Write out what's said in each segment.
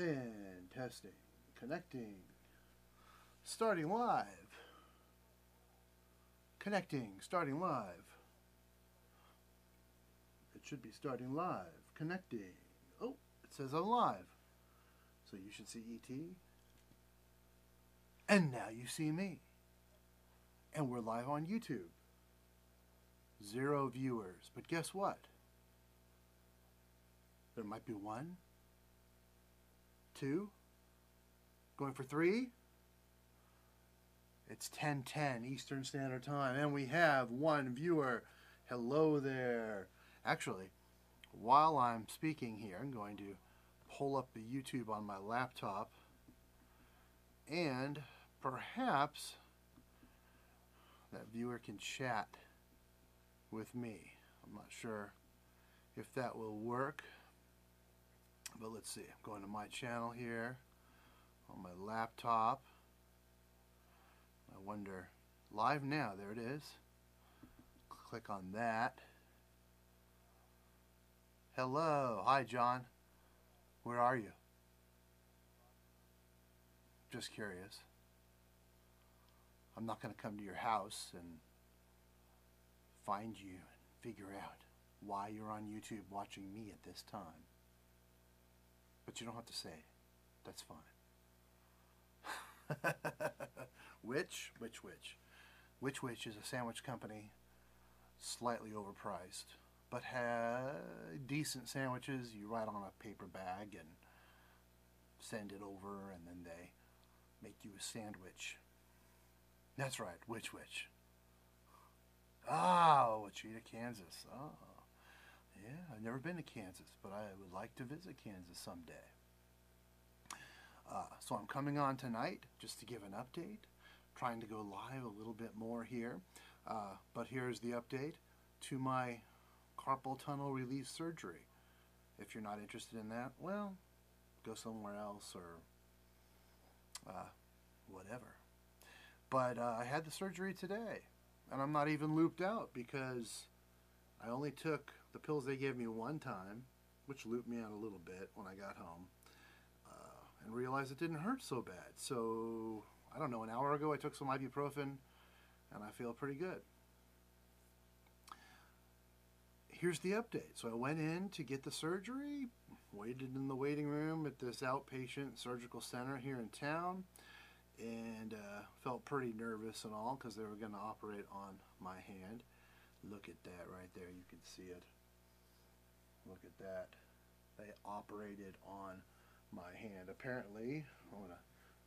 And testing, connecting, starting live, connecting, starting live. It should be starting live, connecting. Oh, it says I'm live. So you should see ET. And now you see me. And we're live on YouTube. 0 viewers. But guess what? There might be 1, 2, going for 3. It's 10:10 Eastern Standard Time, and we have 1 viewer. Hello there. Actually, while I'm speaking here, I'm going to pull up the YouTube on my laptop, and perhaps that viewer can chat with me. I'm not sure if that will work, but let's see. I'm going to my channel here on my laptop. I wonder, live now, there it is. Click on that. Hello, hi John. Where are you? Just curious. I'm not going to come to your house and find you and figure out why you're on YouTube watching me at this time. But you don't have to say. That's fine. Which is a sandwich company, slightly overpriced, but have decent sandwiches. You write on a paper bag and send it over, and then they make you a sandwich. That's right, which. Oh, Wichita, Kansas. Oh, yeah, I've never been to Kansas, but I would like to visit Kansas someday. So I'm coming on tonight just to give an update, trying to go live a little bit more here. But here's the update to my carpal tunnel release surgery. If you're not interested in that, well, go somewhere else or whatever. But I had the surgery today, and I'm not even looped out because I only took the pills they gave me one time, which looped me out a little bit when I got home, and realized it didn't hurt so bad. So, I don't know, an hour ago I took some ibuprofen, and I feel pretty good. Here's the update. So I went in to get the surgery, waited in the waiting room at this outpatient surgical center here in town, and felt pretty nervous and all because they were going to operate on my hand. Look at that right there. You can see it. Look at that. They operated on my hand. Apparently, I'm going to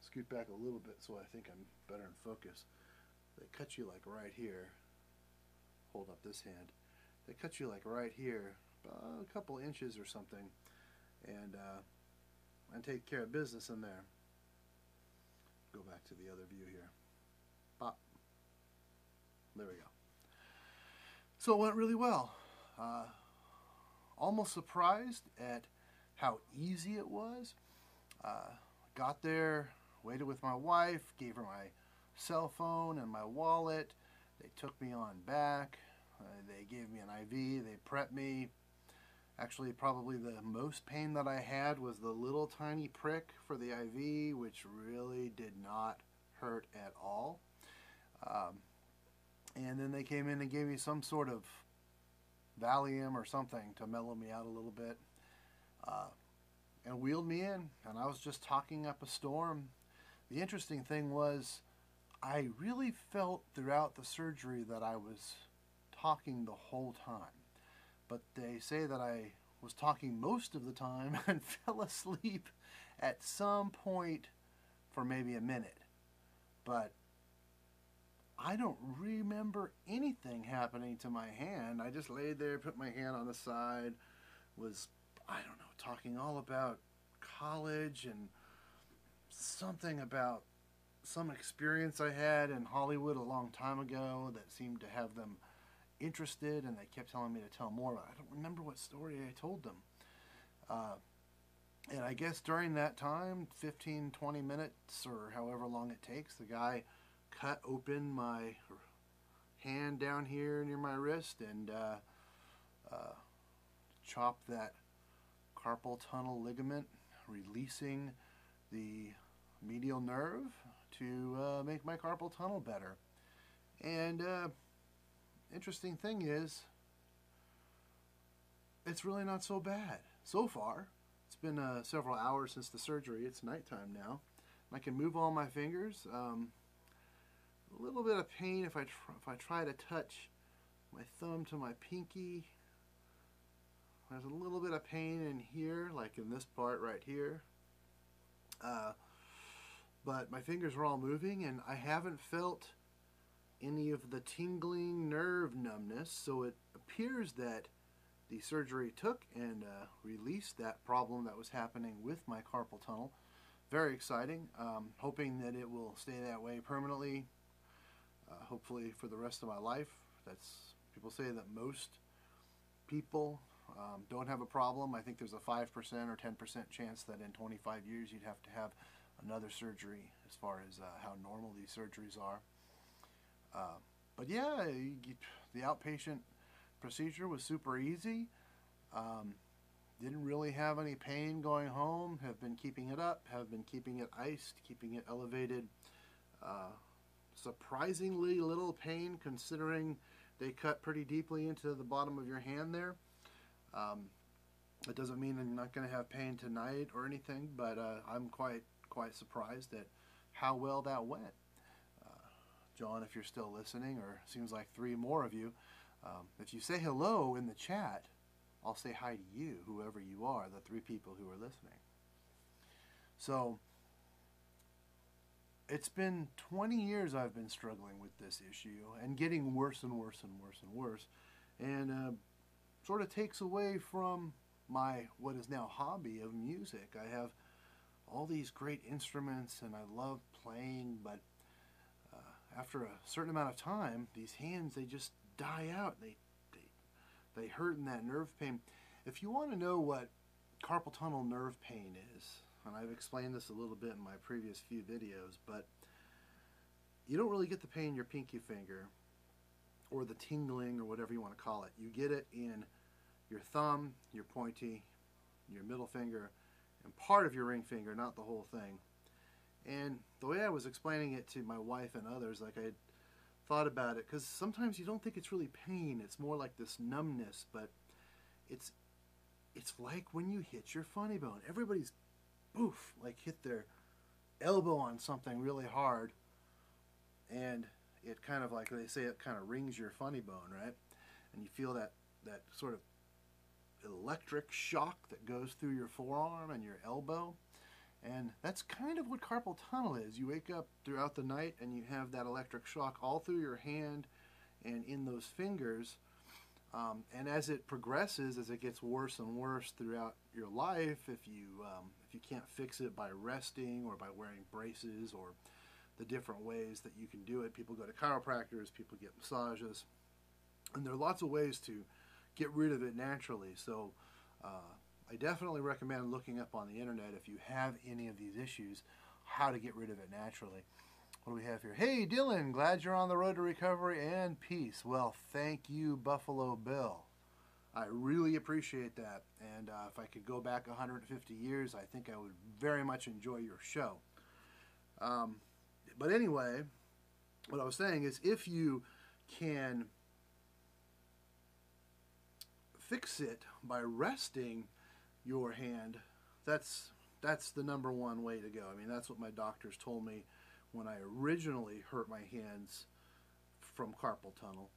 scoot back a little bit so I think I'm better in focus. They cut you like right here. Hold up this hand. They cut you like right here, about a couple inches or something, and take care of business in there. Go back to the other view here. Pop. There we go. So it went really well. Almost surprised at how easy it was. Got there, waited with my wife, gave her my cell phone and my wallet. They took me on back. They gave me an IV. They prepped me. Actually, probably the most pain that I had was the little tiny prick for the IV, which really did not hurt at all. And then they came in and gave me some sort of Valium or something to mellow me out a little bit. And wheeled me in, and I was just talking up a storm. The interesting thing was, I really felt throughout the surgery that I was talking the whole time. But they say that I was talking most of the time and fell asleep at some point for maybe a minute. But I don't remember anything happening to my hand. I just laid there, put my hand on the side, was, I don't know, talking all about college and something about some experience I had in Hollywood a long time ago that seemed to have them interested, and they kept telling me to tell more. I don't remember what story I told them. And I guess during that time, 15, 20 minutes or however long it takes, the guy cut open my hand down here near my wrist and chopped that carpal tunnel ligament releasing the medial nerve to make my carpal tunnel better. And interesting thing is, it's really not so bad so far. It's been several hours since the surgery. It's nighttime now. I can move all my fingers. A little bit of pain if I try to touch my thumb to my pinky. There's a little bit of pain in here, like in this part right here. But my fingers are all moving, and I haven't felt any of the tingling nerve numbness, so it appears that the surgery took and released that problem that was happening with my carpal tunnel. Very exciting. Hoping that it will stay that way permanently, hopefully for the rest of my life. People say that most people don't have a problem. I think there's a 5% or 10% chance that in 25 years you'd have to have another surgery, as far as how normal these surgeries are. But yeah, the outpatient procedure was super easy. Didn't really have any pain going home. Have been keeping it up. Have been keeping it iced, keeping it elevated. Surprisingly little pain, considering they cut pretty deeply into the bottom of your hand there. It doesn't mean I'm not going to have pain tonight or anything, but I'm quite surprised at how well that went. John, if you're still listening, or seems like 3 more of you, if you say hello in the chat, I'll say hi to you, whoever you are, the 3 people who are listening. So, it's been 20 years I've been struggling with this issue, and getting worse and worse and worse and worse, and sort of takes away from my, what is now, hobby of music. I have all these great instruments, and I love playing, but after a certain amount of time, these hands, they just die out. They hurt in that nerve pain. If you want to know what carpal tunnel nerve pain is, and I've explained this a little bit in my previous few videos, but you don't really get the pain in your pinky finger, or the tingling, or whatever you want to call it. You get it in your thumb, your pointy, your middle finger, and part of your ring finger, not the whole thing. And the way I was explaining it to my wife and others, like I had thought about it, because sometimes you don't think it's really pain, it's more like this numbness, but it's like when you hit your funny bone. Everybody's, boof, like hit their elbow on something really hard, and it kind of, like they say, it kind of rings your funny bone, right? And you feel that sort of electric shock that goes through your forearm and your elbow. And that's kind of what carpal tunnel is. You wake up throughout the night and you have that electric shock all through your hand and in those fingers. And as it progresses, as it gets worse and worse throughout your life, if you can't fix it by resting or by wearing braces or the different ways that you can do it, people go to chiropractors, people get massages, and there are lots of ways to get rid of it naturally. So I definitely recommend looking up on the internet, if you have any of these issues, how to get rid of it naturally. What do we have here? Hey, Dylan, glad you're on the road to recovery and peace. Well, thank you, Buffalo Bill. I really appreciate that. And if I could go back 150 years, I think I would very much enjoy your show. But anyway, what I was saying is, if you can fix it by resting your hand, that's the number one way to go. I mean, that's what my doctors told me when I originally hurt my hands from carpal tunnel,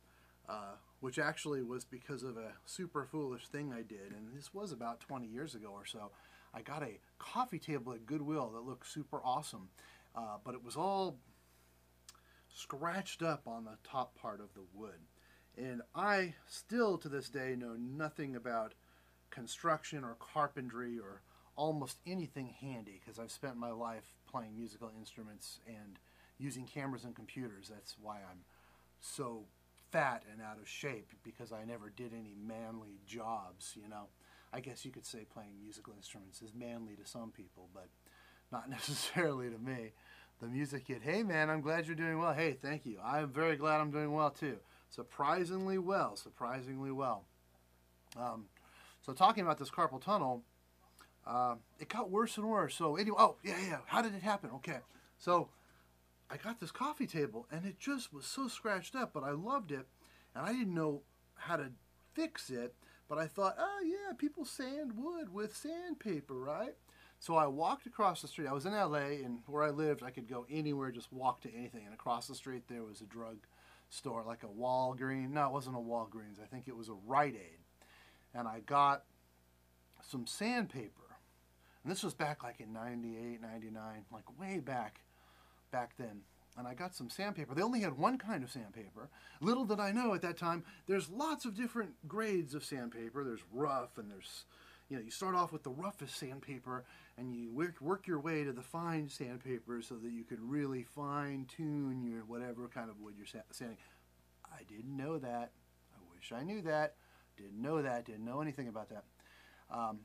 which actually was because of a super foolish thing I did, and this was about 20 years ago or so. I got a coffee table at Goodwill that looked super awesome, but it was all scratched up on the top part of the wood. And I still, to this day, know nothing about construction or carpentry or almost anything handy, because I've spent my life playing musical instruments and using cameras and computers. That's why I'm so fat and out of shape, because I never did any manly jobs, you know. I guess you could say playing musical instruments is manly to some people, but not necessarily to me. The music kid, hey man, I'm glad you're doing well. Hey, thank you. I'm very glad I'm doing well too. Surprisingly well, surprisingly well. So talking about this carpal tunnel, It got worse and worse. So anyway, oh yeah. How did it happen? Okay, so I got this coffee table, and it just was so scratched up, but I loved it, and I didn't know how to fix it. But I thought, oh yeah, people sand wood with sandpaper, right? So I walked across the street. I was in LA, and where I lived, I could go anywhere, just walk to anything. And across the street, there was a drug store, like a Walgreens. No, it wasn't a Walgreens. I think it was a Rite Aid. And I got some sandpaper. And this was back like in 98, 99, like way back then. And I got some sandpaper. They only had one kind of sandpaper. Little did I know at that time, there's lots of different grades of sandpaper. There's rough, and there's, you start off with the roughest sandpaper, and you work your way to the fine sandpaper so that you can really fine tune your whatever kind of wood you're sanding. I didn't know that. I wish I knew that. Didn't know that. Didn't know anything about that.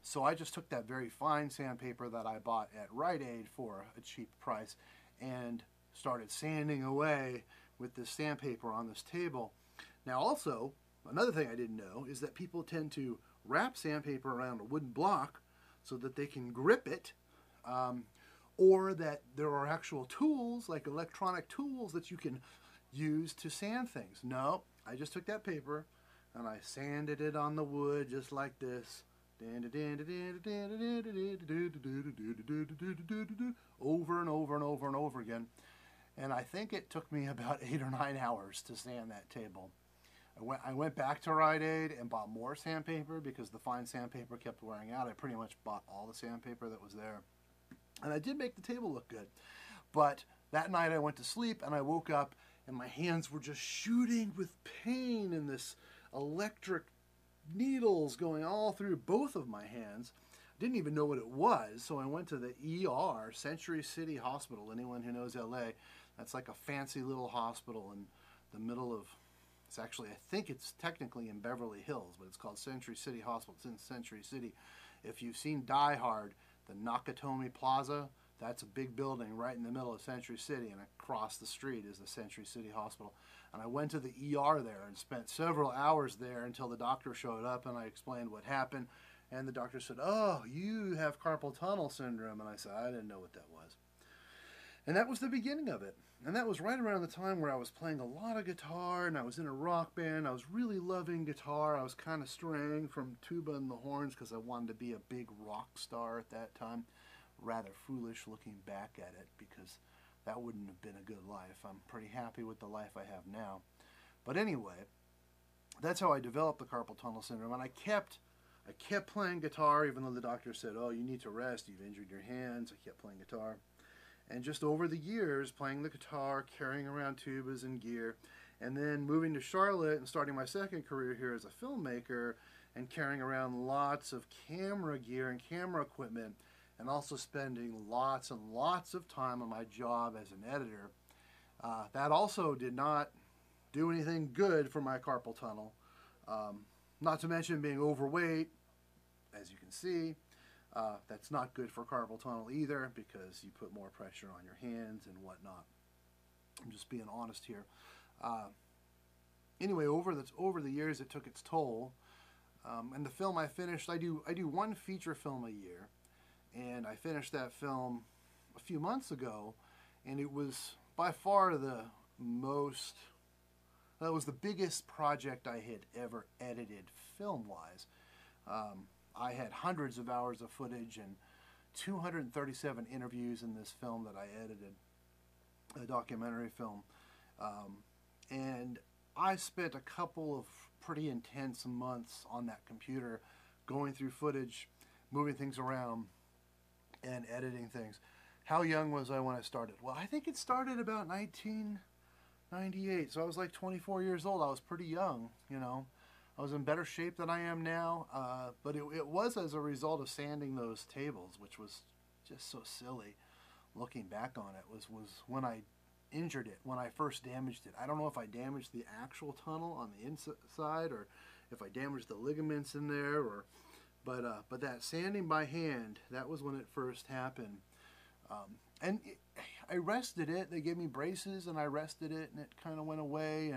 So I just took that very fine sandpaper that I bought at Rite Aid for a cheap price and started sanding away with this sandpaper on this table. Now also, another thing I didn't know is that people tend to wrap sandpaper around a wooden block so that they can grip it, or that there are actual tools, like electronic tools, that you can use to sand things. No, I just took that paper and I sanded it on the wood just like this. Over and over and over and over again. And I think it took me about 8 or 9 hours to sand that table. I went back to Rite Aid and bought more sandpaper because the fine sandpaper kept wearing out. I pretty much bought all the sandpaper that was there. And I did make the table look good. But that night I went to sleep and I woke up and my hands were just shooting with pain, and this electric needles going all through both of my hands. Didn't even know what it was, so I went to the ER, Century City Hospital. Anyone who knows LA, that's like a fancy little hospital in the middle of, it's actually, I think it's technically in Beverly Hills, but it's called Century City Hospital. It's in Century City. If you've seen Die Hard, the Nakatomi Plaza, that's a big building right in the middle of Century City, and across the street is the Century City Hospital. And I went to the ER there and spent several hours there until the doctor showed up, and I explained what happened. And the doctor said, oh, you have carpal tunnel syndrome. And I said, I didn't know what that was. And that was the beginning of it. And that was right around the time where I was playing a lot of guitar, and I was in a rock band. I was really loving guitar. I was kind of straying from tuba and the horns because I wanted to be a big rock star at that time. Rather foolish looking back at it, because that wouldn't have been a good life. I'm pretty happy with the life I have now. But anyway, that's how I developed the carpal tunnel syndrome. And I kept playing guitar, even though the doctor said, oh, you need to rest, you've injured your hands. I kept playing guitar. And just over the years, playing the guitar, carrying around tubas and gear, and then moving to Charlotte and starting my second career here as a filmmaker and carrying around lots of camera gear and camera equipment, and also spending lots and lots of time on my job as an editor. That also did not do anything good for my carpal tunnel. Not to mention being overweight, as you can see. That's not good for carpal tunnel either, because you put more pressure on your hands and whatnot. I'm just being honest here. Anyway, over the years, it took its toll. And the film I finished, I do one feature film a year, and I finished that film a few months ago, and it was by far the biggest project I had ever edited film-wise. I had hundreds of hours of footage and 237 interviews in this film that I edited, a documentary film. And I spent a couple of pretty intense months on that computer going through footage, moving things around, and editing things. How young was I when I started? Well, I think it started about 1998, so I was like 24 years old. I was pretty young, you know. I was in better shape than I am now, but it was as a result of sanding those tables, which was just so silly. Looking back on it, was when I injured it, when I first damaged it. I don't know if I damaged the actual tunnel on the inside or if I damaged the ligaments in there, but that sanding by hand, that was when it first happened. I rested it. They gave me braces, and I rested it, and it kind of went away.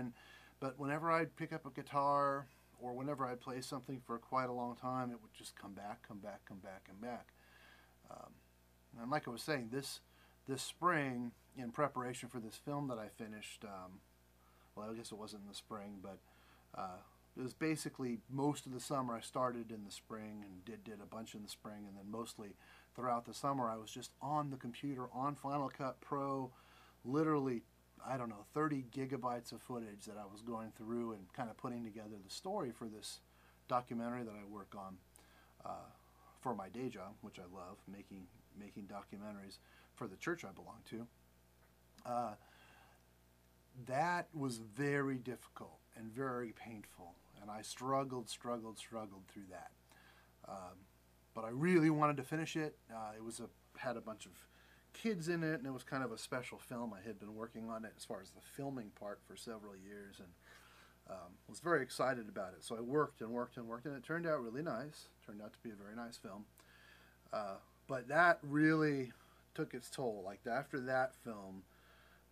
But whenever I'd pick up a guitar, or whenever I'd play something for quite a long time, it would just come back. Um, and like I was saying, this spring, in preparation for this film that I finished, well, I guess it wasn't in the spring, but it was basically most of the summer. I started in the spring and did a bunch in the spring, and then mostly throughout the summer I was just on the computer on Final Cut Pro, literally, I don't know, 30 gigabytes of footage that I was going through and kind of putting together the story for this documentary that I work on for my day job, which I love, making documentaries for the church I belong to. That was very difficult and very painful, and I struggled through that. But I really wanted to finish it. It had a bunch of kids in it, and it was kind of a special film. I had been working on it as far as the filming part for several years, and was very excited about it. So I worked, and it turned out really nice. Turned out to be a very nice film. But that really took its toll. Like, after that film,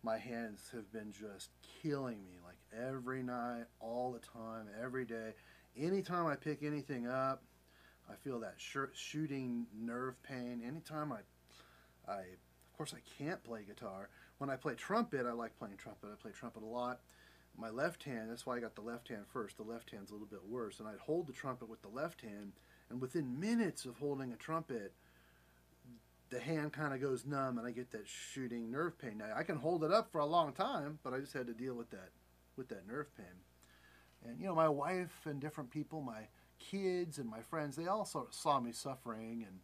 my hands have been just killing me, like every night, all the time, every day. Anytime I pick anything up, I feel that shooting nerve pain. Anytime of course I can't play guitar. When I play trumpet, I like playing trumpet. I play trumpet a lot. My left hand, that's why I got the left hand first. The left hand's a little bit worse. And I'd hold the trumpet with the left hand, and within minutes of holding a trumpet, the hand kind of goes numb, and I get that shooting nerve pain. Now, I can hold it up for a long time, but I just had to deal with that nerve pain. And, you know, my wife and different people, my kids and my friends, they all saw me suffering, and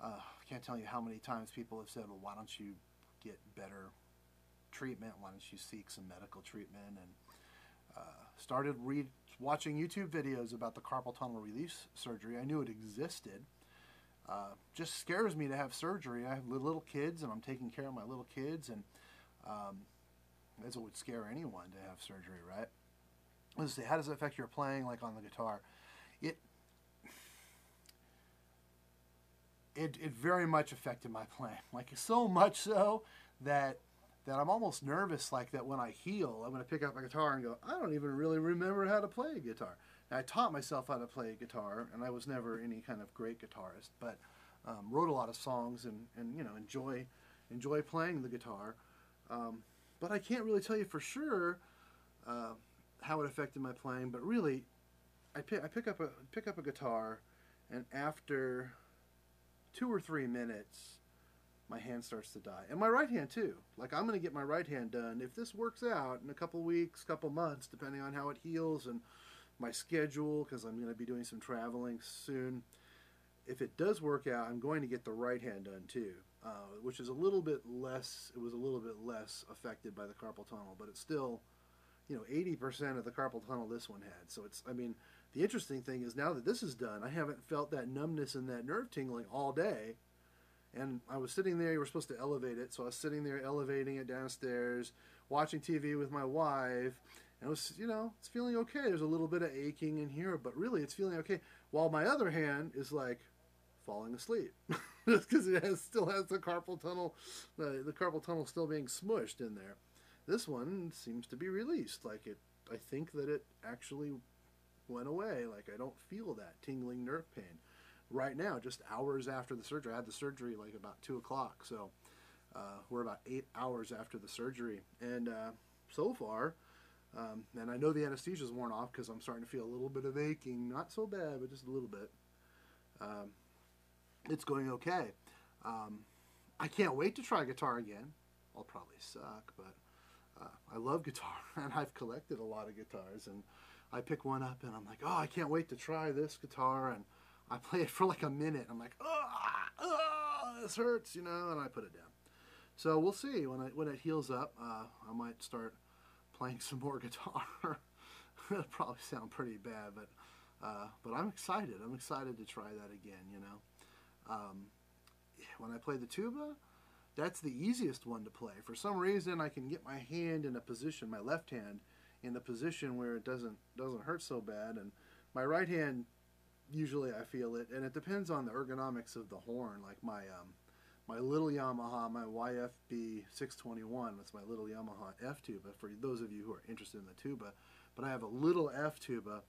I can't tell you how many times people have said, well, why don't you get better treatment? Why don't you seek some medical treatment? And started watching YouTube videos about the carpal tunnel release surgery. I knew it existed. Just scares me to have surgery. I have little kids, and I'm taking care of my little kids, and as it would scare anyone to have surgery, right? Let's see, how does it affect your playing, like on the guitar? It very much affected my playing, like so much so that I'm almost nervous, like that when I heal, I'm going to pick up my guitar and go, I don't even really remember how to play a guitar. Now, I taught myself how to play a guitar, and I was never any kind of great guitarist, but wrote a lot of songs and you know, enjoy playing the guitar. But I can't really tell you for sure how it affected my playing. But really, I pick up a guitar, and after 2 or 3 minutes, my hand starts to die, and my right hand too. Like, I'm going to get my right hand done if this works out in a couple weeks, couple months, depending on how it heals and my schedule, because I'm going to be doing some traveling soon. If it does work out, I'm going to get the right hand done too, which is a little bit less. It was a little bit less affected by the carpal tunnel, but it's still, you know, 80% of the carpal tunnel this one had. So it's, I mean, the interesting thing is now that this is done, I haven't felt that numbness and that nerve tingling all day. And I was sitting there, you were supposed to elevate it, so I was sitting there elevating it downstairs, watching TV with my wife, and it was, you know, it's feeling okay. There's a little bit of aching in here, but really it's feeling okay. While my other hand is like falling asleep, just because it still has the carpal tunnel, the carpal tunnel still being smushed in there. This one seems to be released. Like, I think that it actually went away. Like, I don't feel that tingling nerve pain right now, just hours after the surgery. I had the surgery like about 2 o'clock, so we're about 8 hours after the surgery, and so far, and I know the anesthesia's worn off because I'm starting to feel a little bit of aching, not so bad, but just a little bit. It's going okay. I can't wait to try guitar again. I'll probably suck, but I love guitar, and I've collected a lot of guitars, and I pick one up, and I'm like, oh, I can't wait to try this guitar, and I play it for like a minute. I'm like, this hurts, you know, and I put it down. So we'll see. When it heals up, I might start playing some more guitar. It'll probably sound pretty bad, but I'm excited. I'm excited to try that again, you know. When I play the tuba, that's the easiest one to play. For some reason, I can get my hand in a position, my left hand, in a position where it doesn't hurt so bad, and my right hand, usually I feel it, and it depends on the ergonomics of the horn. Like my little Yamaha, my YFB 621, that's my little Yamaha F tuba, for those of you who are interested in the tuba. But I have a little F tuba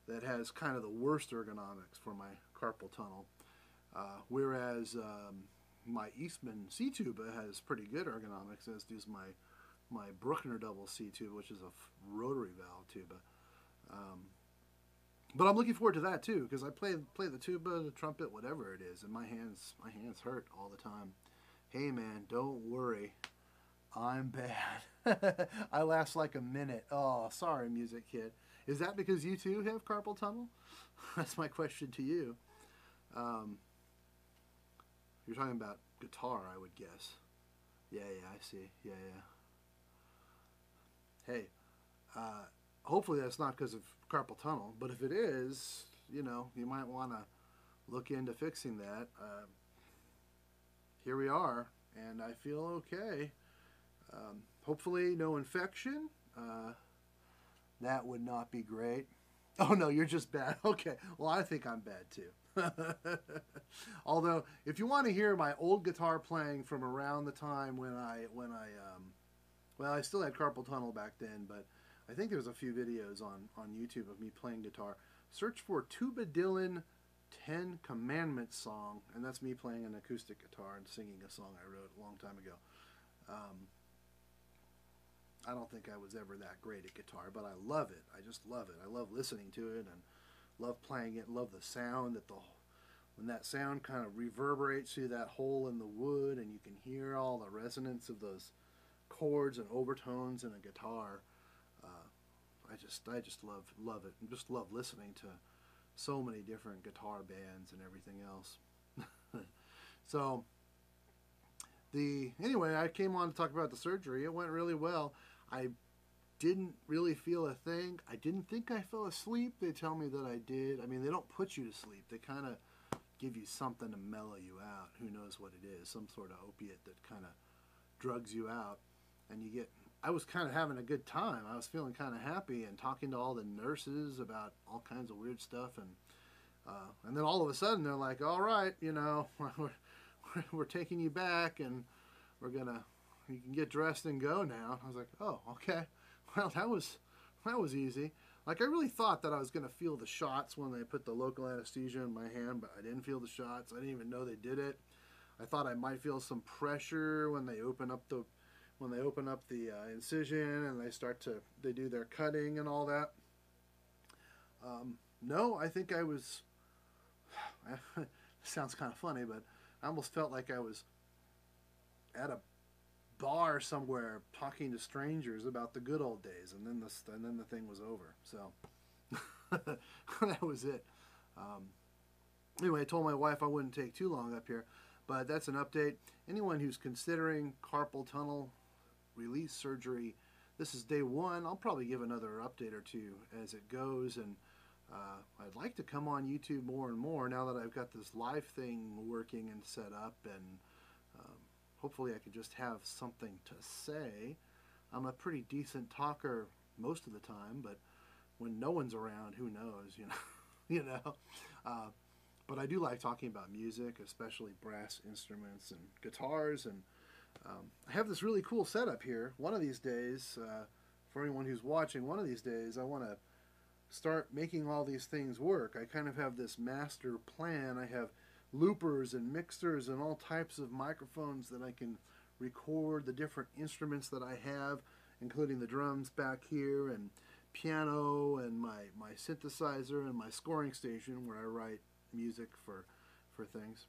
that has kind of the worst ergonomics for my carpal tunnel. Whereas my Eastman C tuba has pretty good ergonomics, as does my Bruckner double C tuba, which is a rotary valve tuba. But I'm looking forward to that too, because I play the tuba, the trumpet, whatever it is, and my hands hurt all the time. Hey man, don't worry, I'm bad. I last like a minute. Oh, sorry, music kid. Is that because you too have carpal tunnel? That's my question to you. You're talking about guitar, I would guess. Yeah, I see. Yeah. Hey, hopefully that's not because of carpal tunnel, but if it is, you might want to look into fixing that. Here we are, and I feel okay. Hopefully no infection. That would not be great. Oh no, you're just bad. Okay, well I think I'm bad too. Although, if you want to hear my old guitar playing from around the time when I still had carpal tunnel back then, but I think there's a few videos on YouTube of me playing guitar. Search for Tuba Dylan 10 Commandments song, and that's me playing an acoustic guitar and singing a song I wrote a long time ago. I don't think I was ever that great at guitar, but I love it. I just love it. I love listening to it and love playing it. Love the sound when that sound kind of reverberates through that hole in the wood, and you can hear all the resonance of those chords and overtones in a guitar. I just love it. I just love listening to so many different guitar bands and everything else. So anyway, I came on to talk about the surgery. It went really well. I didn't really feel a thing. I didn't think I fell asleep. They tell me that I did. I mean, they don't put you to sleep. They kind of give you something to mellow you out. Who knows what it is? Some sort of opiate that kind of drugs you out. And I was kind of having a good time. I was feeling kind of happy and talking to all the nurses about all kinds of weird stuff. And then all of a sudden they're like, all right, we're taking you back and you can get dressed and go now. I was like, oh, okay. Well, that was easy. Like, I really thought that I was going to feel the shots when they put the local anesthesia in my hand, but I didn't feel the shots. I didn't even know they did it. I thought I might feel some pressure when they open up the incision and they do their cutting and all that. No, I think I was. It sounds kind of funny, but I almost felt like I was at a bar somewhere talking to strangers about the good old days, and then the thing was over. So that was it. Anyway, I told my wife I wouldn't take too long up here, but that's an update. Anyone who's considering carpal tunnel release surgery, this is day one. I'll probably give another update or two as it goes, and I'd like to come on YouTube more and more now that I've got this live thing working and set up, and hopefully I can just have something to say. I'm a pretty decent talker most of the time, but when no one's around, who knows, but I do like talking about music, especially brass instruments and guitars, and I have this really cool setup here. One of these days, for anyone who's watching, one of these days I want to start making all these things work. I kind of have this master plan. I have loopers and mixers and all types of microphones that I can record the different instruments that I have, including the drums back here, and piano, and my synthesizer, and my scoring station where I write music for things.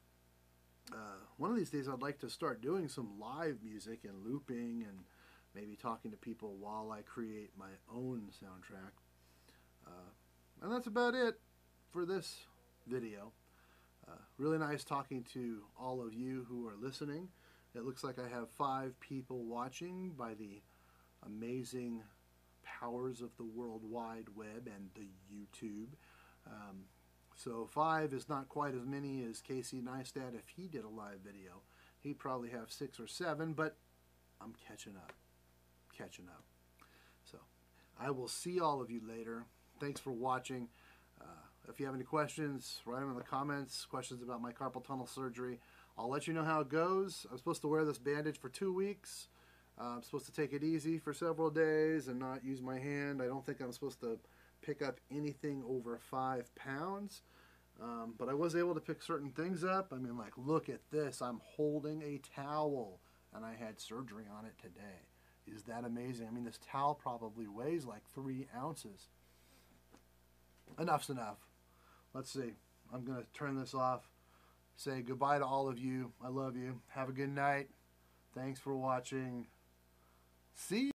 One of these days I'd like to start doing some live music and looping and maybe talking to people while I create my own soundtrack. And that's about it for this video. Really nice talking to all of you who are listening. It looks like I have 5 people watching by the amazing powers of the World Wide Web and the YouTube. So 5 is not quite as many as Casey Neistat if he did a live video. He'd probably have 6 or 7, but I'm catching up. So I will see all of you later. Thanks for watching. If you have any questions, write them in the comments. Questions about my carpal tunnel surgery. I'll let you know how it goes. I'm supposed to wear this bandage for 2 weeks. I'm supposed to take it easy for several days and not use my hand. I don't think I'm supposed to pick up anything over 5 pounds. But I was able to pick certain things up. I mean, like, look at this. I'm holding a towel, and I had surgery on it today. Is that amazing? I mean, this towel probably weighs like 3 ounces. Enough's enough. Let's see. I'm going to turn this off. Say goodbye to all of you. I love you. Have a good night. Thanks for watching. See you.